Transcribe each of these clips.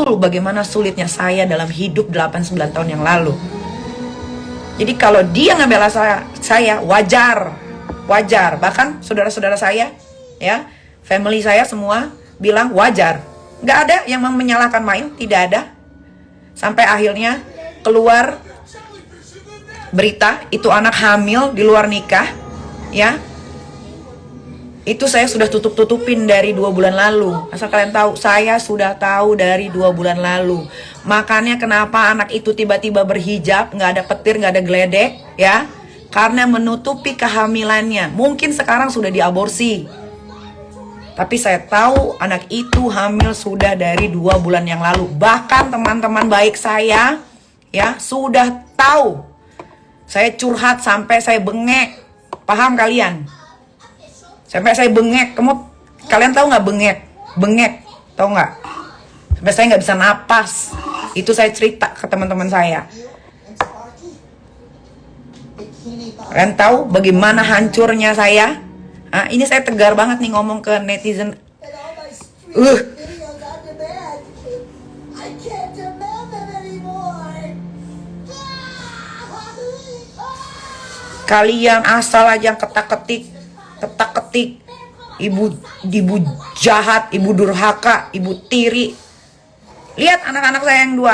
betul bagaimana sulitnya saya dalam hidup 8-9 tahun yang lalu. Jadi kalau dia ngebela saya wajar. Bahkan saudara-saudara saya, ya, family saya semua bilang wajar. Nggak ada yang menyalahkan Main, tidak ada. Sampai akhirnya keluar berita itu anak hamil di luar nikah, ya. Itu saya sudah tutup-tutupin dari 2 bulan lalu. Asal kalian tahu, saya sudah tahu dari 2 bulan lalu. Makanya kenapa anak itu tiba-tiba berhijab, nggak ada petir, nggak ada geledek, ya. Karena menutupi kehamilannya. Mungkin sekarang sudah diaborsi. Tapi saya tahu anak itu hamil sudah dari 2 bulan yang lalu. Bahkan teman-teman baik saya, ya, sudah tahu. Saya curhat sampai saya bengek. Paham kalian? Sampai saya bengek. Kalian tahu nggak bengek? Tahu nggak? Sampai saya nggak bisa napas. Itu saya cerita ke teman-teman saya. Kalian tahu bagaimana hancurnya saya? Ini saya tegar banget nih ngomong ke netizen. Kalian asal aja ketak-ketik, ibu jahat, ibu durhaka, ibu tiri. Lihat anak-anak saya yang 2,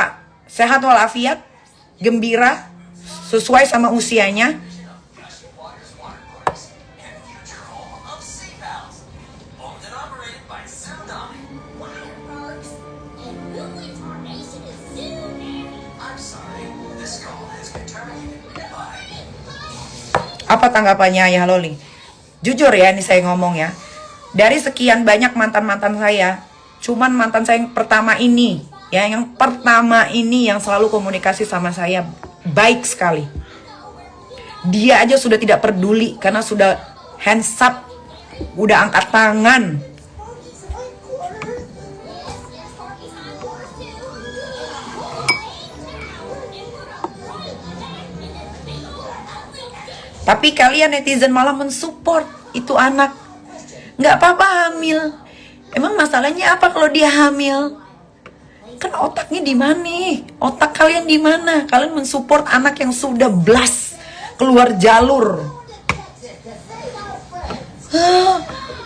sehat walafiat, gembira, sesuai sama usianya. Apa tanggapannya Ayah Loli? Jujur ya, ini saya ngomong ya. Dari sekian banyak mantan-mantan saya, cuman mantan saya yang pertama ini, ya, yang pertama ini yang selalu komunikasi sama saya baik sekali. Dia aja sudah tidak peduli karena sudah hands up, udah angkat tangan. Tapi kalian netizen malah mensupport itu anak. Nggak apa-apa hamil. Emang masalahnya apa kalau dia hamil? Kan otaknya di mana? Otak kalian di mana? Kalian mensupport anak yang sudah blast keluar jalur.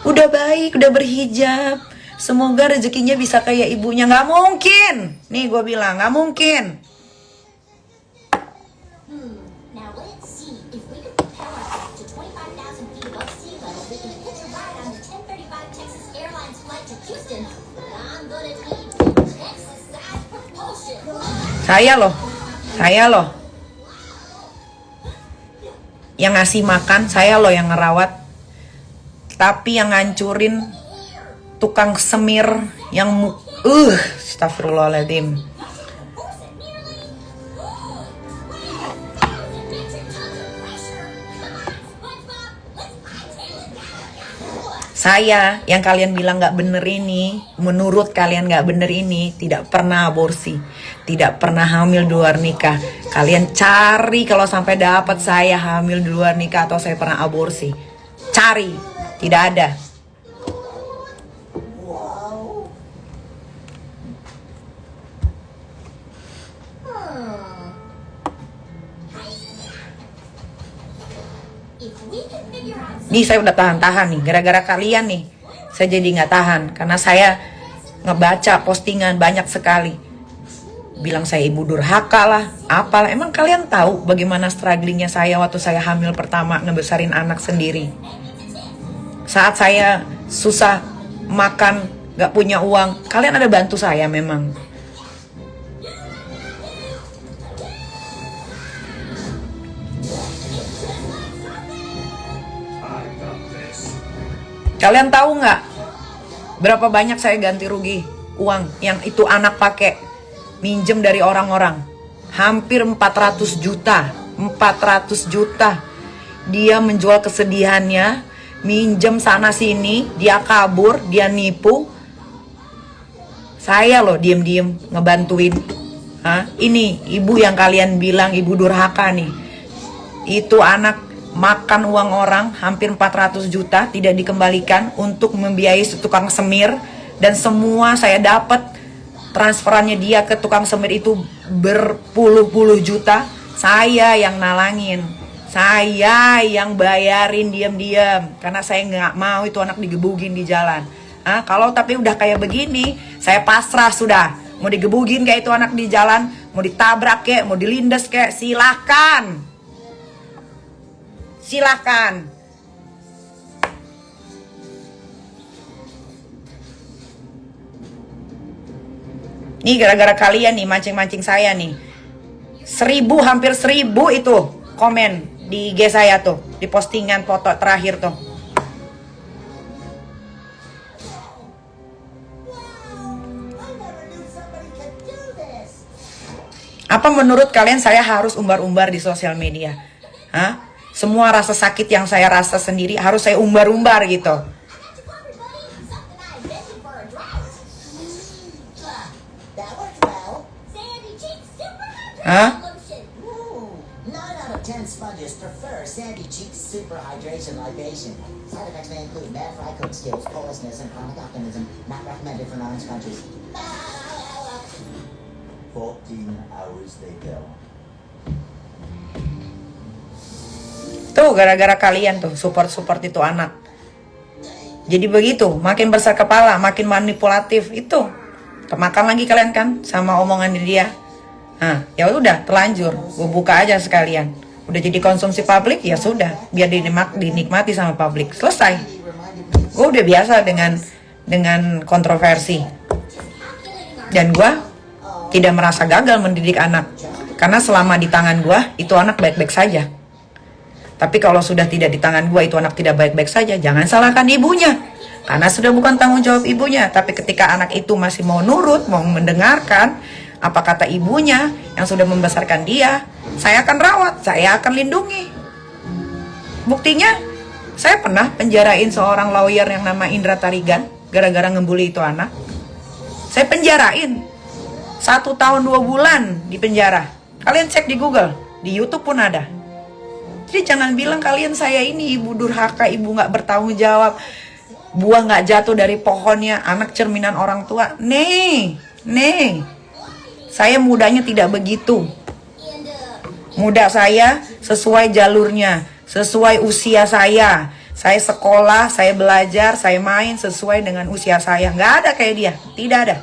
Udah baik, udah berhijab. Semoga rezekinya bisa kayak ibunya. Nggak mungkin. Nih gue bilang, nggak mungkin. Saya loh yang ngasih makan, saya loh yang ngerawat. Tapi yang ngancurin tukang semir yang astagfirullahaladzim. Saya yang kalian bilang gak bener ini, menurut kalian gak bener ini, tidak pernah aborsi, tidak pernah hamil di luar nikah. Kalian cari kalau sampai dapat saya hamil di luar nikah atau saya pernah aborsi. Cari, tidak ada. Nih saya udah tahan-tahan nih, gara-gara kalian nih saya jadi nggak tahan. Karena saya ngebaca postingan banyak sekali bilang saya ibu durhaka lah, apalah. Emang kalian tahu bagaimana strugglingnya saya waktu saya hamil pertama ngebesarin anak sendiri? Saat saya susah makan, nggak punya uang, kalian ada bantu saya memang. Kalian tahu nggak berapa banyak saya ganti rugi uang yang itu anak pakai minjem dari orang-orang? Hampir 400 juta. 400 juta. Dia menjual kesedihannya, minjem sana sini, dia kabur, dia nipu. Saya loh diem-diem ngebantuin. Ini ibu yang kalian bilang ibu durhaka nih. Itu anak makan uang orang hampir 400 juta tidak dikembalikan untuk membiayai tukang semir, dan semua saya dapat transferannya dia ke tukang semir itu berpuluh-puluh juta, saya yang nalangin, saya yang bayarin diam-diam, karena saya nggak mau itu anak digebugin di jalan. Kalau tapi udah kayak begini, saya pasrah sudah. Mau digebugin kayak itu anak di jalan, mau ditabrak kayak, mau dilindes kayak, silahkan. Silahkan. Nih gara-gara kalian nih mancing-mancing saya nih. Hampir 1000 itu komen di IG saya tuh, di postingan foto terakhir tuh. Apa menurut kalian saya harus umbar-umbar di sosial media? Semua rasa sakit yang saya rasa sendiri harus saya umbar-umbar gitu. Tuh gara-gara kalian tuh support itu anak. Jadi begitu, makin besar kepala, makin manipulatif itu. Kemakan lagi kalian kan sama omongan dia. Ya udah terlanjur, gue buka aja sekalian. Udah jadi konsumsi publik ya sudah, biar dinikmati sama publik. Selesai. Gue udah biasa dengan kontroversi. Dan gue tidak merasa gagal mendidik anak, karena selama di tangan gue itu anak baik-baik saja. Tapi kalau sudah tidak di tangan gue itu anak tidak baik-baik saja, jangan salahkan ibunya, karena sudah bukan tanggung jawab ibunya. Tapi ketika anak itu masih mau nurut, mau mendengarkan apa kata ibunya yang sudah membesarkan dia, saya akan rawat, saya akan lindungi. Buktinya, saya pernah penjarain seorang lawyer yang nama Indra Tarigan gara-gara ngebully itu anak. Saya penjarain 1 tahun 2 bulan di penjara. Kalian cek di Google, di YouTube pun ada. Jadi jangan bilang kalian saya ini ibu durhaka, ibu nggak bertanggung jawab, buah nggak jatuh dari pohonnya, anak cerminan orang tua. Nih, saya mudanya tidak begitu. Muda saya sesuai jalurnya, sesuai usia saya. Saya sekolah, saya belajar, saya main sesuai dengan usia saya. Nggak ada kayak dia, tidak ada.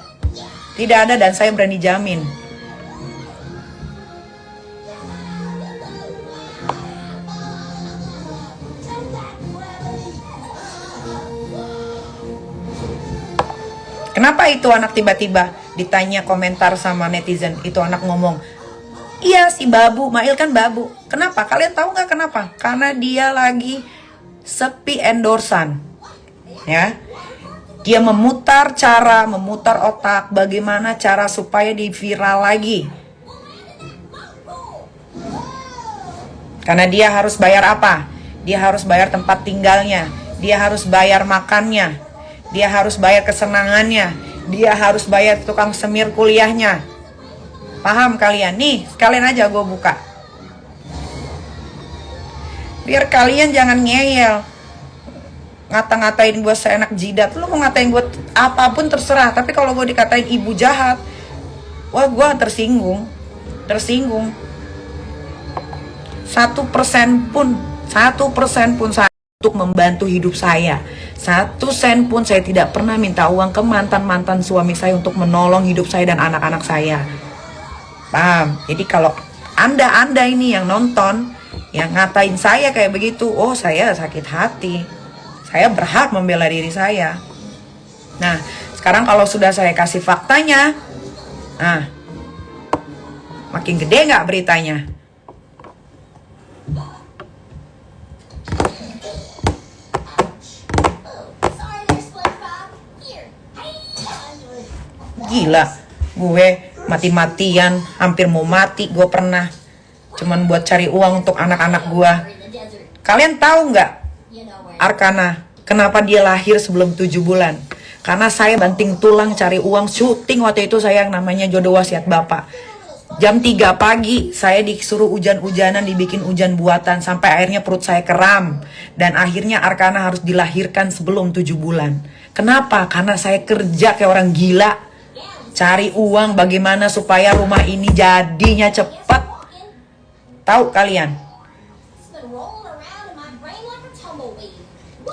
Tidak ada, dan saya berani jamin. Kenapa itu anak tiba-tiba ditanya komentar sama netizen, itu anak ngomong, iya si Babu, Mail kan Babu. Kenapa? Kalian tahu nggak kenapa? Karena dia lagi sepi endorsan. Ya. Dia memutar otak bagaimana cara supaya di viral lagi. Karena dia harus bayar apa? Dia harus bayar tempat tinggalnya, dia harus bayar makannya, dia harus bayar kesenangannya, dia harus bayar tukang semir kuliahnya. Paham kalian? Nih, sekalian aja gue buka. Biar kalian jangan ngeyel. Ngata-ngatain gue seenak jidat. Lu mau ngatain gue apapun terserah. Tapi kalau gue dikatain ibu jahat, wah gue tersinggung. 1% pun saya untuk membantu hidup saya. 1 sen pun saya tidak pernah minta uang ke mantan suami saya untuk menolong hidup saya dan anak-anak saya. Paham? Jadi kalau anda ini yang nonton, yang ngatain saya kayak begitu, oh saya sakit hati. Saya berhak membela diri saya. Nah, sekarang kalau sudah saya kasih faktanya, makin gede nggak beritanya? Gila, gue mati-matian, hampir mau mati gue pernah. Cuman buat cari uang untuk anak-anak gue. Kalian tahu nggak, Arkana, kenapa dia lahir sebelum 7 bulan? Karena saya banting tulang cari uang syuting waktu itu saya yang namanya Jodoh Wasiat Bapak. Jam 3 pagi saya disuruh hujan-hujanan, dibikin hujan buatan sampai akhirnya perut saya kram. Dan akhirnya Arkana harus dilahirkan sebelum 7 bulan. Kenapa? Karena saya kerja kayak orang gila. Cari uang bagaimana supaya rumah ini jadinya cepat. Tahu kalian?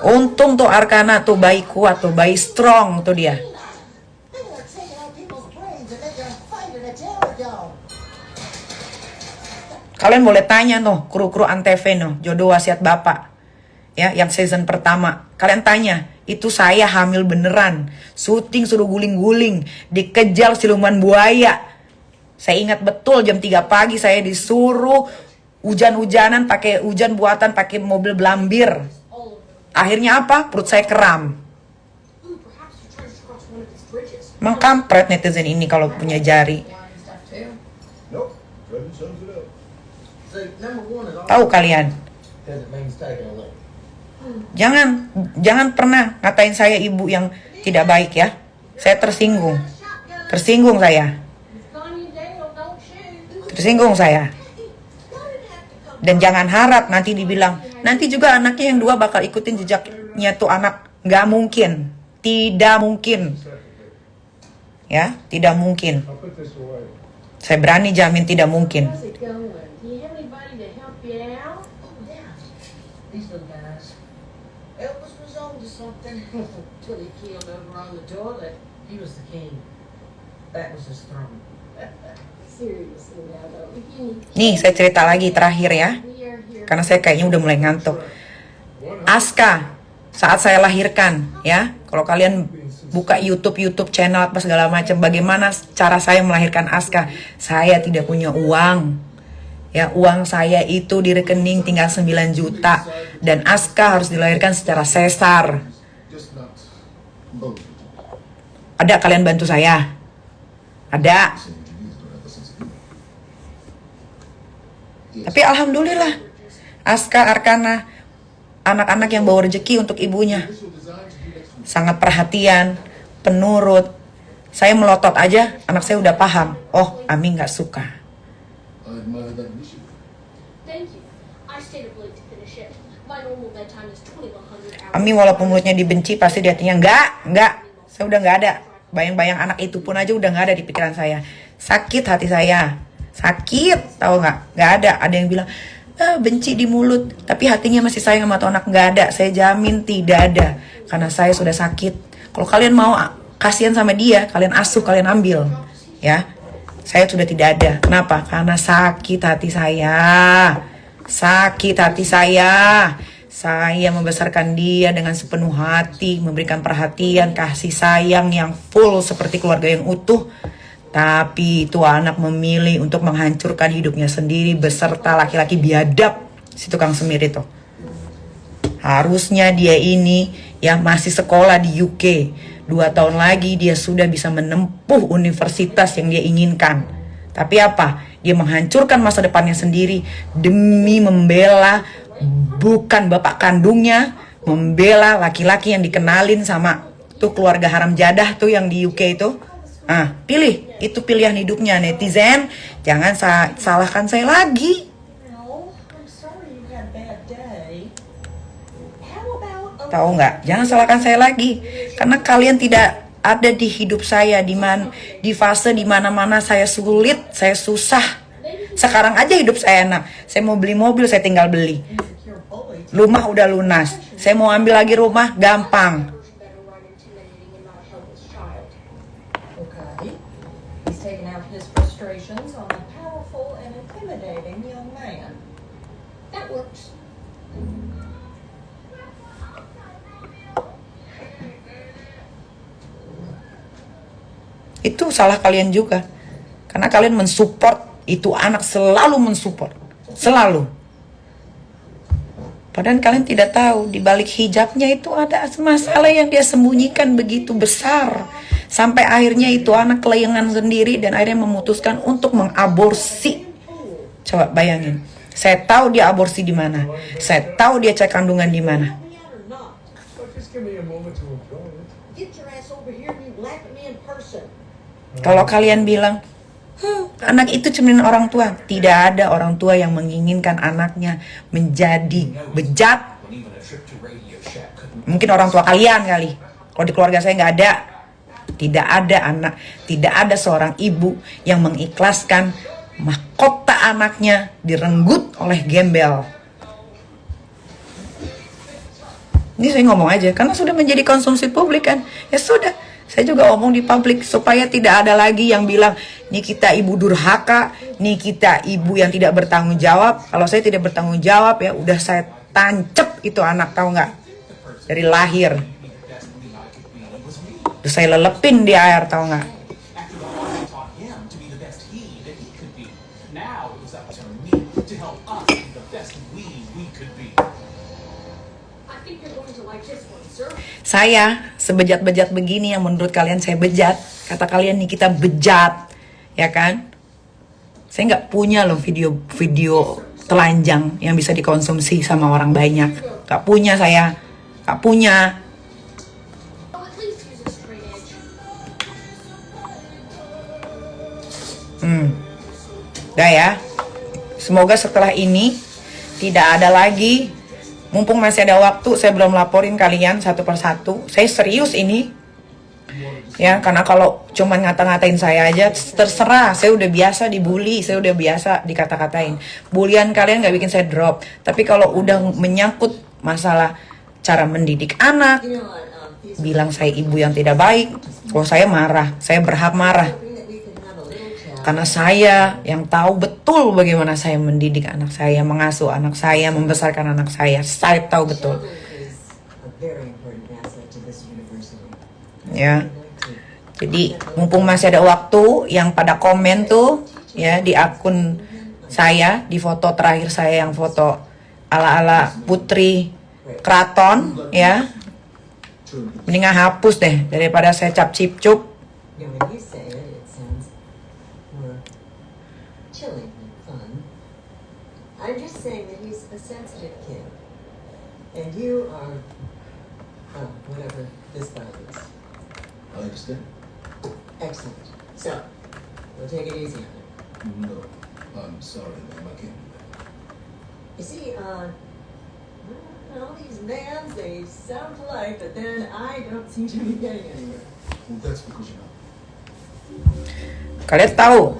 Untung tuh Arkana tuh bayi kuat tuh, bayi strong tuh dia. Kalian boleh tanya noh, kru-kru Antv noh, Jodoh Wasiat Bapak. Ya, yang season pertama. Kalian tanya, itu saya hamil beneran. Syuting suruh guling-guling, dikejar siluman buaya. Saya ingat betul jam 3 pagi saya disuruh hujan-hujanan pakai hujan buatan pakai mobil belambir. Akhirnya apa? Perut saya kram. Emang kampret netizen ini kalau punya jari. Tahu kalian? Jangan pernah ngatain saya ibu yang tidak baik ya. Saya tersinggung. Tersinggung saya. Tersinggung saya. Dan jangan harap nanti dibilang, nanti juga anaknya yang 2 bakal ikutin jejaknya tuh anak. Nggak mungkin. Tidak mungkin. Ya, tidak mungkin. Saya berani jamin tidak mungkin. Nih, saya cerita lagi terakhir ya. Karena saya kayaknya udah mulai ngantuk. Aska, saat saya lahirkan ya. Kalau kalian buka YouTube channel apa segala macam, bagaimana cara saya melahirkan Aska? Saya tidak punya uang. Ya, uang saya itu di rekening tinggal 9 juta. Dan Aska harus dilahirkan secara sesar. Ada kalian bantu saya? Ada. Tapi alhamdulillah, Aska, Arkana, anak-anak yang bawa rezeki untuk ibunya. Sangat perhatian, penurut. Saya melotot aja, anak saya udah paham. Oh, Ami gak suka. Ami walaupun mulutnya dibenci, pasti di hatinya enggak. Saya udah gak ada. Bayang-bayang anak itu pun aja udah gak ada di pikiran saya. Sakit hati saya. Sakit, tahu nggak? Nggak ada. Ada yang bilang benci di mulut, tapi hatinya masih sayang sama tuh anak. Nggak ada. Saya jamin tidak ada. Karena saya sudah sakit. Kalau kalian mau kasihan sama dia, kalian asuh, kalian ambil, ya. Saya sudah tidak ada. Kenapa? Karena sakit hati saya. Sakit hati saya. Saya membesarkan dia dengan sepenuh hati, memberikan perhatian, kasih sayang yang full seperti keluarga yang utuh. Tapi itu anak memilih untuk menghancurkan hidupnya sendiri beserta laki-laki biadab, si tukang semir itu. Harusnya dia ini yang masih sekolah di UK. 2 tahun lagi dia sudah bisa menempuh universitas yang dia inginkan. Tapi apa? Dia menghancurkan masa depannya sendiri demi membela bukan bapak kandungnya, membela laki-laki yang dikenalin sama tuh keluarga haram jadah tuh yang di UK itu. Pilih, itu pilihan hidupnya netizen. Jangan salahkan saya lagi. Tahu nggak? Jangan salahkan saya lagi. Karena kalian tidak ada di hidup saya di fase dimana-mana saya sulit, saya susah. Sekarang aja hidup saya enak. Saya mau beli mobil, saya tinggal beli. Rumah udah lunas. Saya mau ambil lagi rumah, gampang. On a powerful and intimidating young man. That works. Itu salah kalian juga. Karena kalian mensupport itu anak, selalu mensupport. Selalu. Padahal kalian tidak tahu di balik hijabnya itu ada masalah yang dia sembunyikan begitu besar. Sampai akhirnya itu anak kelayangan sendiri dan akhirnya memutuskan untuk mengaborsi. Coba bayangin. Saya tahu dia aborsi di mana. Saya tahu dia cek kandungan di mana. Kalau kalian bilang, anak itu cuma orang tua. Tidak ada orang tua yang menginginkan anaknya menjadi bejat. Mungkin orang tua kalian kali. Kalau di keluarga saya nggak ada. tidak ada seorang ibu yang mengikhlaskan mahkota anaknya direnggut oleh gembel. Ini saya ngomong aja karena sudah menjadi konsumsi publik kan. Ya sudah, saya juga ngomong di publik supaya tidak ada lagi yang bilang Nikita ibu durhaka, Nikita ibu yang tidak bertanggung jawab. Kalau saya tidak bertanggung jawab ya udah saya tancep itu anak, tahu nggak? Dari lahir. Terus saya lelepin di air, tahu nggak? Saya sebejat-bejat begini yang menurut kalian saya bejat, kata kalian nih kita bejat, ya kan? Saya nggak punya loh video telanjang yang bisa dikonsumsi sama orang banyak. Nggak punya saya, nggak punya. Udah ya. Semoga setelah ini tidak ada lagi. Mumpung masih ada waktu, saya belum laporin kalian satu persatu. Saya serius ini. Ya, karena kalau cuman ngata-ngatain saya aja, terserah. Saya udah biasa dibully, saya udah biasa dikata-katain. Bulian kalian gak bikin saya drop. Tapi kalau udah menyangkut masalah cara mendidik anak, bilang saya ibu yang tidak baik, kalau saya marah, saya berhak marah. Karena saya yang tahu betul bagaimana saya mendidik anak saya, mengasuh anak saya, membesarkan anak saya. Saya tahu betul. Ya. Jadi mumpung masih ada waktu, yang pada komen tuh ya di akun saya, di foto terakhir saya yang foto ala-ala putri keraton ya. Mendingan hapus deh daripada saya cap cip-cup. I'm just saying that he's a sensitive kid. And you are, whatever this guy is. I understand. Excellent. So, we'll take it easy on him. No, I'm sorry, ma'am. I can't do that. You see, all these mans, they sound polite, but then I don't seem to be getting anywhere. Well, that's because you're not. Kalian tahu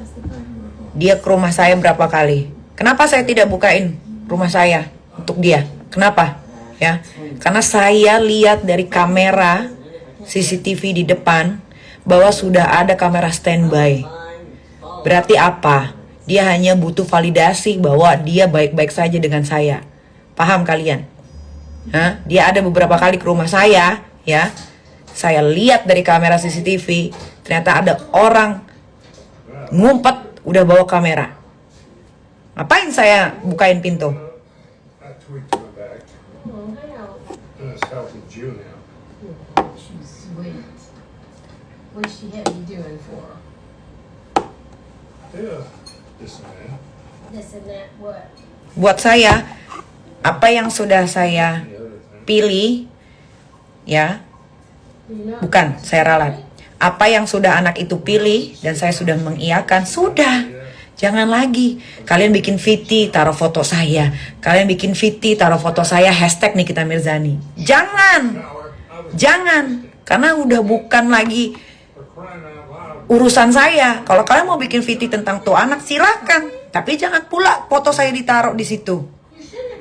dia ke rumah saya berapa kali? Kenapa saya tidak bukain rumah saya untuk dia? Kenapa? Ya, karena saya lihat dari kamera CCTV di depan bahwa sudah ada kamera standby. Berarti apa? Dia hanya butuh validasi bahwa dia baik-baik saja dengan saya. Paham kalian? Hah? Dia ada beberapa kali ke rumah saya, ya. Saya lihat dari kamera CCTV, ternyata ada orang ngumpet udah bawa kamera. Ngapain saya bukain pintu? I tweaked my back. And it's helping you now. She's sweet. What she had you doing for? Yeah, this and that. This and that, what? Buat saya, apa yang sudah saya The other thing. pilih, ya, You know, bukan, saya ralat. Apa yang sudah anak itu pilih dan saya sudah mengiyakan, sudah. Jangan lagi. Kalian bikin VT, taruh foto saya. Kalian bikin VT, taruh foto saya, hashtag Nikita Mirzani. Jangan. Jangan. Karena udah bukan lagi For crying out loud. urusan saya. Kalau kalian mau bikin VT tentang tuh anak, silakan. Tapi jangan pula foto saya ditaruh di situ.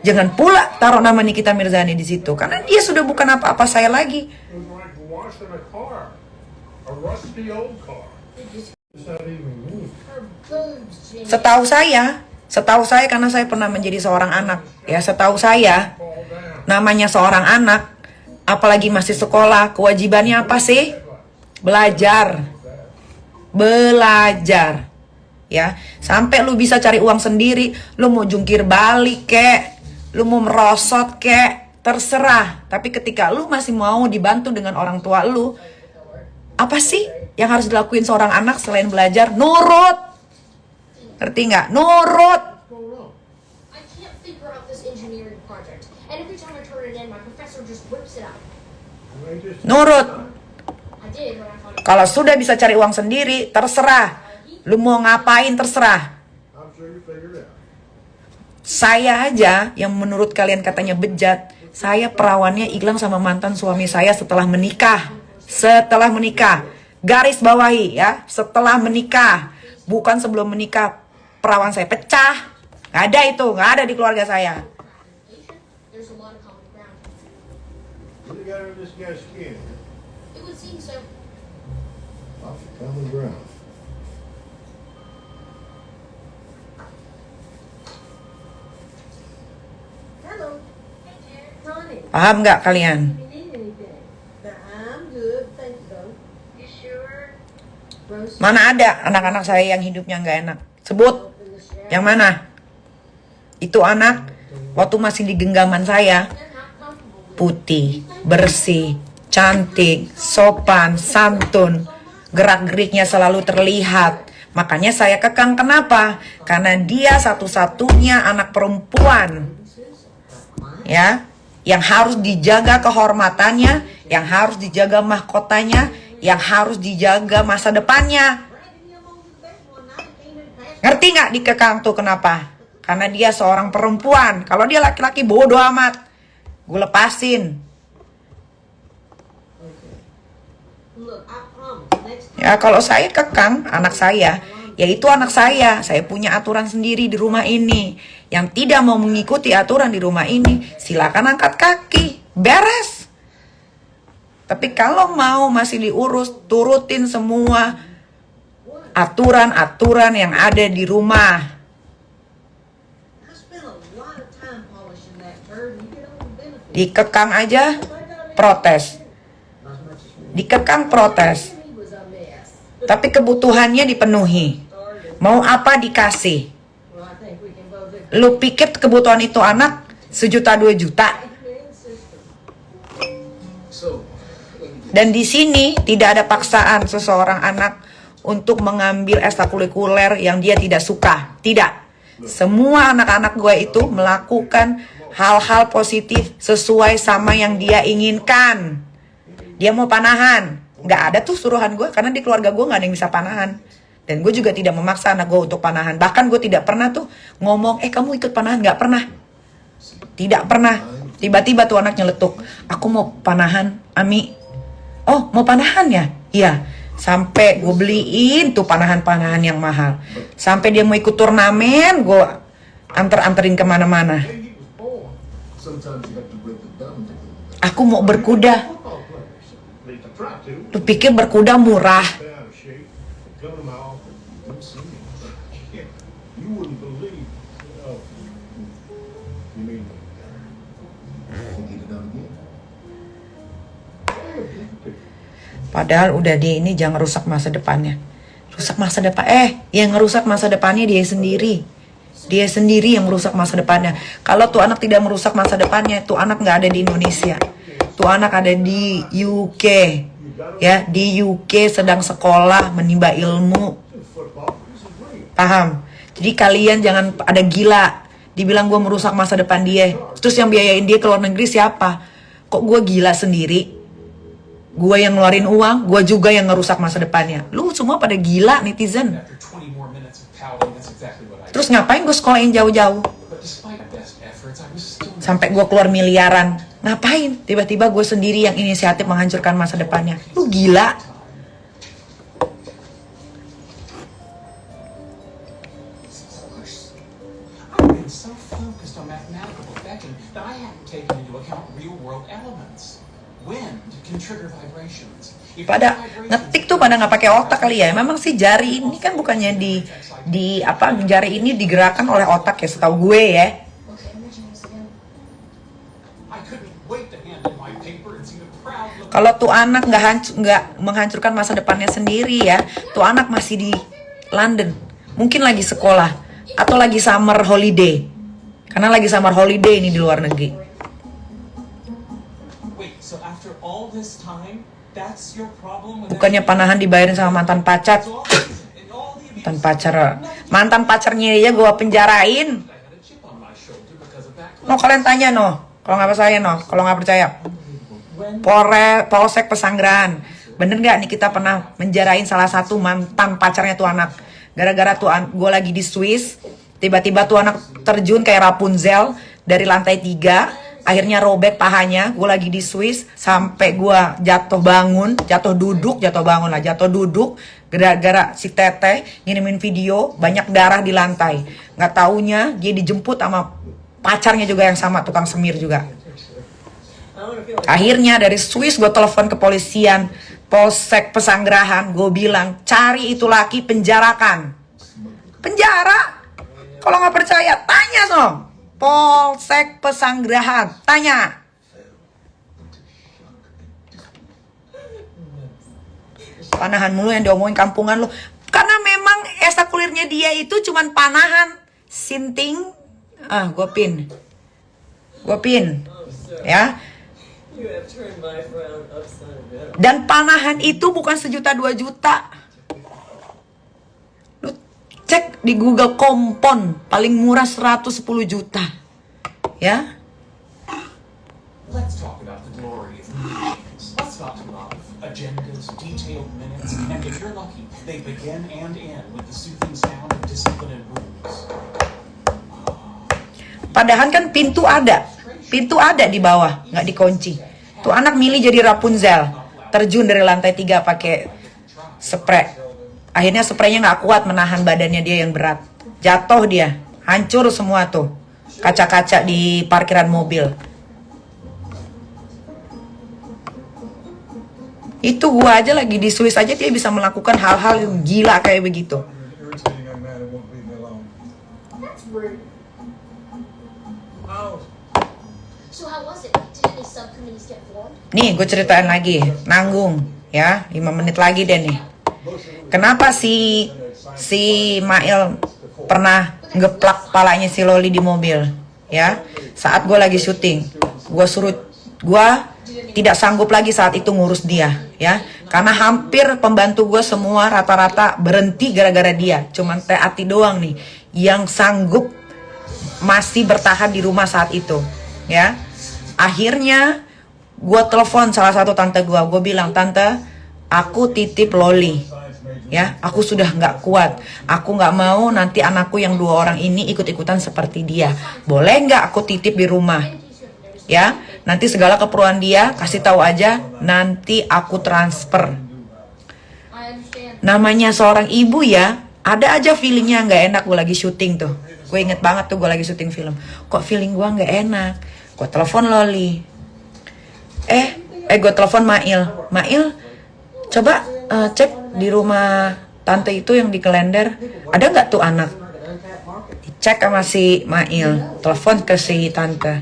Jangan pula taruh nama Nikita Mirzani di situ. Karena dia sudah bukan apa-apa saya lagi. It was like washing a car. A rusty old car. It's not even moving. her boobs, Jimmy. Setahu saya karena saya pernah menjadi seorang anak. Ya, setahu saya, Fall down. namanya seorang anak, apalagi masih sekolah, kewajibannya apa sih? Belajar. Belajar. Ya, sampai lu bisa cari uang sendiri, lu mau jungkir balik kek, lu mau merosot kek, terserah. Tapi ketika lu masih mau dibantu dengan orang tua lu, apa sih yang harus dilakuin seorang anak selain belajar? Nurut. Ngerti nggak? Nurut. I can't figure out this engineering project. And every time I turn it in, my professor just whips it out. They just Nurut. I did when I found it. Kalau sudah bisa cari uang sendiri, terserah. Lu mau ngapain, terserah. I'm sure you figured it out. Saya aja yang menurut kalian katanya bejat, saya perawannya hilang sama mantan suami saya setelah menikah. Setelah menikah. Garis bawahi ya, setelah menikah, bukan sebelum menikah. Perawan saya pecah. Nggak ada itu, nggak ada di keluarga saya. There's a lot of common ground. What do you got under this guy's skin? It would seem so. Common ground. Hello. Ronnie, Paham nggak kalian? if you need anything. I'm good, thank you though. You sure? Rose, Mana ada anak-anak saya yang hidupnya nggak enak? Sebut. open the shower. Yang mana? Itu anak waktu masih di genggaman saya. They're not comfortable with Putih, bersih, cantik, sopan, santun. Gerak-geriknya selalu terlihat. Makanya saya kekang, kenapa? Karena dia satu-satunya anak perempuan. Ya, yang harus dijaga kehormatannya, yang harus dijaga mahkotanya, yang harus dijaga masa depannya. Ngerti nggak dikekang tuh kenapa? Karena dia seorang perempuan. Kalau dia laki-laki bodoh amat, gue lepasin. Look, I promise, next time. Ya kalau saya kekang anak saya, yaitu anak saya. Saya punya aturan sendiri di rumah ini. Yang tidak mau mengikuti aturan di rumah ini, silakan angkat kaki, beres. Tapi kalau mau masih diurus, turutin semua aturan-aturan yang ada di rumah. I spent a lot of time polishing that bird and you get all the benefits. Dikekang aja, protes. Not as much as me. Dikekang protes. He was a mess. Tapi kebutuhannya dipenuhi. Mau apa dikasih. Well, I think we can both agree. Lu pikir kebutuhan itu anak 1 juta 2 juta. Creating system. So, Dan di sini tidak ada paksaan seseorang anak untuk mengambil ekstrakurikuler yang dia tidak suka. Tidak. Semua anak-anak gue itu melakukan hal-hal positif sesuai sama yang dia inginkan. Dia mau panahan. Nggak ada tuh suruhan gue, karena di keluarga gue nggak ada yang bisa panahan. Dan gue juga tidak memaksa anak gue untuk panahan. Bahkan gue tidak pernah tuh ngomong, kamu ikut panahan. Nggak pernah. Tidak pernah. Tiba-tiba tuh anak nyeletuk, aku mau panahan, Ami. Oh, mau panahan ya? Iya. Sampai gue beliin tuh panahan-panahan yang mahal. Sampai dia mau ikut turnamen, gue anterin kemana-mana. He was born. sometimes you have to break them down to build them. Aku mau berkuda. Football players. At least I try to. Lu pikir berkuda murah? Stay out of shape. Come to my office. Don't see me. Yeah, you wouldn't believe. Oh, you mean? Think get it done again. Padahal udah dia ini jangan rusak masa depannya. Rusak masa depan. Yang ngerusak masa depannya dia sendiri. Dia sendiri yang merusak masa depannya. Kalau tuh anak tidak merusak masa depannya, tuh anak nggak ada di Indonesia. Tuh anak ada di UK. Ya, di UK sedang sekolah, menimba ilmu. Football. This is real. Paham? Jadi kalian jangan ada gila. Dibilang gue merusak masa depan dia. Terus yang biayain dia ke luar negeri siapa? Kok gue gila sendiri? Gue yang ngeluarin uang, gue juga yang ngerusak masa depannya. Lu semua pada gila netizen. After 20 more minutes of pouting, that's exactly what I did. Terus ngapain gue sekolahin jauh-jauh? But despite my best efforts, I was still Sampai gue keluar miliaran. Ngapain? Tiba-tiba gue sendiri yang inisiatif menghancurkan masa depannya. Lu gila. I've been so focused on mathematical perfection that I hadn't taken into account real-world elements. Wind can trigger vibrations. If Pada the vibrations ngetik tuh pada nggak pakai otak kali ya. Memang sih jari ini kan bukannya jari ini digerakkan oleh otak ya, setahu gue ya. Okay, imagine this again. I couldn't wait to hand in my paper and see the proud look. Kalau tuh anak nggak menghancurkan masa depannya sendiri ya, tuh anak masih di London, mungkin lagi sekolah atau lagi summer holiday, karena lagi summer holiday ini di luar negeri. Wait, so after all this time, that's your problem with Bukannya panahan dibayarin sama mantan pacar, So all this and all the mantan pacarnya dia gue penjarain. I had a chip on my shoulder because of that. No, kalian tanya kalau nggak percaya kalau nggak percaya, Polsek Pesanggerahan, bener nggak nih kita pernah menjarain salah satu mantan pacarnya tuh anak, gara-gara tuh gue lagi di Swiss, tiba-tiba tuh anak terjun kayak Rapunzel dari lantai 3 Akhirnya robek pahanya. Gue lagi di Swiss sampai gue jatuh bangun, jatuh duduk gara-gara si Teteh ngirimin video banyak darah di lantai. Nggak taunya dia dijemput sama pacarnya juga yang sama, tukang semir juga. Akhirnya dari Swiss gue telepon kepolisian Polsek Pesanggerahan. Gue bilang cari itu laki, penjarakan. Penjara. Kalau nggak percaya tanya dong. Polsek Pesanggerahan, tanya. Panahan mulu yang diomongin kampungan lu. Karena memang ekstrakurikulernya dia itu cuman panahan, sinting. Gue pin ya. You have turned my frown upside down. Dan panahan itu bukan 1 juta 2 juta. Lu cek di Google kompon paling murah 110 juta. Ya. Let's talk about the glory of meetings. Let's talk about agendas, detailed minutes, and if you're lucky, they begin and end with the soothing sound of discipline and rules. Padahal kan pintu ada di bawah, nggak dikunci. Tuh anak milih jadi Rapunzel, terjun dari lantai 3 pakai spray. Akhirnya spraynya nggak kuat menahan badannya dia yang berat. Jatuh dia, hancur semua tuh kaca-kaca di parkiran mobil. Itu gua aja lagi di Swiss aja dia bisa melakukan hal-hal gila kayak begitu. Irritating young man who won't leave me alone. That's rude. How? So how was it? Did any subcommittees get formed? Nih gue ceritain lagi, nanggung ya, 5 menit lagi deh nih. Kenapa si Mail pernah ngeplak palanya si Loli di mobil ya? Saat gue lagi syuting, gue tidak sanggup lagi saat itu ngurus dia ya, karena hampir pembantu gue semua rata-rata berhenti gara-gara dia. Cuman Teh Ati doang nih yang sanggup masih bertahan di rumah saat itu ya. Akhirnya gue telepon salah satu tante gue bilang, tante aku titip Loli ya, aku sudah nggak kuat, aku nggak mau nanti anakku yang 2 orang ini ikut-ikutan seperti dia, boleh nggak aku titip di rumah ya, nanti segala keperluan dia kasih tahu aja, nanti aku transfer. I understand. Namanya seorang ibu ya, ada aja feelingnya nggak enak. Gue lagi syuting tuh, gue inget banget tuh gue lagi syuting film, kok feeling gue nggak enak. Gue telepon Loli, gue telepon Mail, coba cek di rumah tante itu yang di Klender, ada nggak tuh anak? Dicek sama si Mail, telepon ke si tante,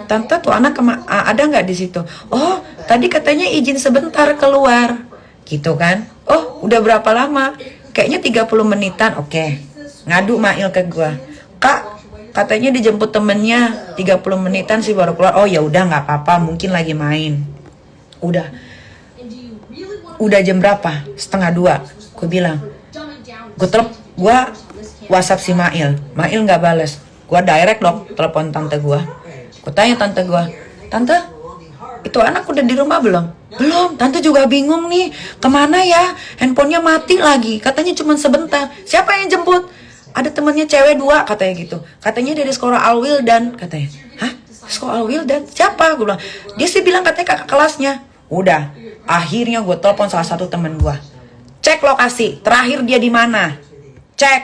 tante tuh anak ada nggak di situ? Oh tadi katanya izin sebentar keluar, gitu kan? Oh udah berapa lama? Kayaknya 30 menitan. Oke. Ngadu Mail ke gue, kak katanya dijemput temennya 30 menitan sih baru keluar. Oh ya udah nggak apa-apa, mungkin lagi main. Udah jam berapa? 1:30. Gue bilang, gue WhatsApp si Mail nggak bales. Gue direct dong telepon tante gue. Gue tanya tante gue, tante itu anak udah di rumah belum? Belum. Tante juga bingung nih, kemana ya? Handphonenya mati lagi. Katanya cuma sebentar. Siapa yang jemput? Ada temennya cewek 2 katanya gitu. Katanya dari sekolah Al-Wildan katanya. Hah? Sekolah Al-Wildan? Siapa? Gue bilang. Dia sih bilang katanya kakak kelasnya. Udah. Akhirnya gue telepon salah satu temen gue. Cek lokasi. Terakhir dia di mana? Cek.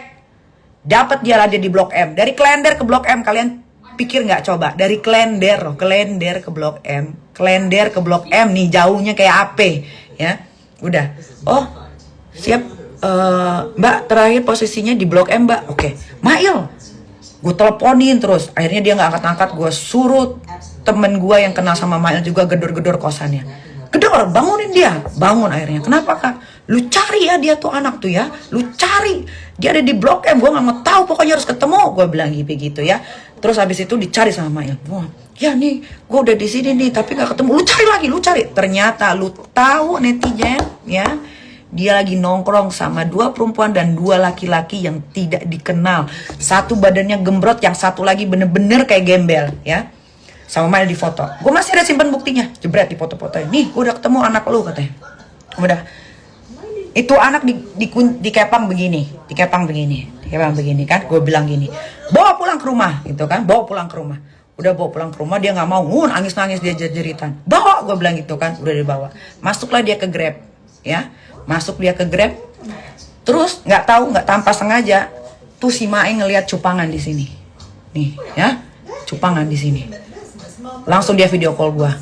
Dapat dia ada di Blok M. Dari Klender ke Blok M. Kalian pikir nggak coba? Dari Klender ke Blok M. Klender ke Blok M nih jauhnya kayak apa? Ya. Udah. Oh. Siap. Mbak terakhir posisinya di Blok M mbak. Oke. Mail, gue teleponin terus, akhirnya dia nggak angkat-angkat. Gue suruh temen gue yang kenal sama Mail juga gedor-gedor kosannya. Gedor, bangunin dia. Bangun akhirnya. Kenapa kak? Lu cari ya dia tuh anak tuh ya, lu cari, dia ada di Blok M. Gue nggak mau tahu, pokoknya harus ketemu. Gue bilang gitu ya. Terus habis itu dicari sama Mail. Wah, ya nih gue udah di sini nih tapi nggak ketemu. Lu cari lagi, lu cari. Ternyata lu tahu netizen ya, dia lagi nongkrong sama 2 perempuan dan 2 laki-laki yang tidak dikenal. Satu badannya gembrot, yang satu lagi bener-bener kayak gembel ya. Sama Mail di foto. Gue masih ada simpan buktinya. Jebret di foto-fotonya. Nih gue udah ketemu anak lu katanya. Udah. Itu anak dikepang begini. Dikepang begini kan. Gue bilang gini, bawa pulang ke rumah gitu kan. Bawa pulang ke rumah. Udah bawa pulang ke rumah, dia nggak mau, nangis-nangis, dia jeritan. Bawa, gue bilang gitu kan, udah dibawa. Masuklah dia ke Grab, ya. Masuk dia ke Grab. Terus nggak tahu, nggak tanpa sengaja, tuh si Mae ngelihat cupangan di sini. Nih, ya. Cupangan di sini. Langsung dia video call gue.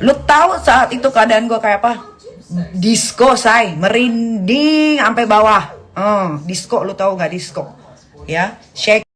Lu tahu saat itu keadaan gue kayak apa? Disco, say, merinding sampai bawah. Disco, lu tahu nggak disco? Ya, shake.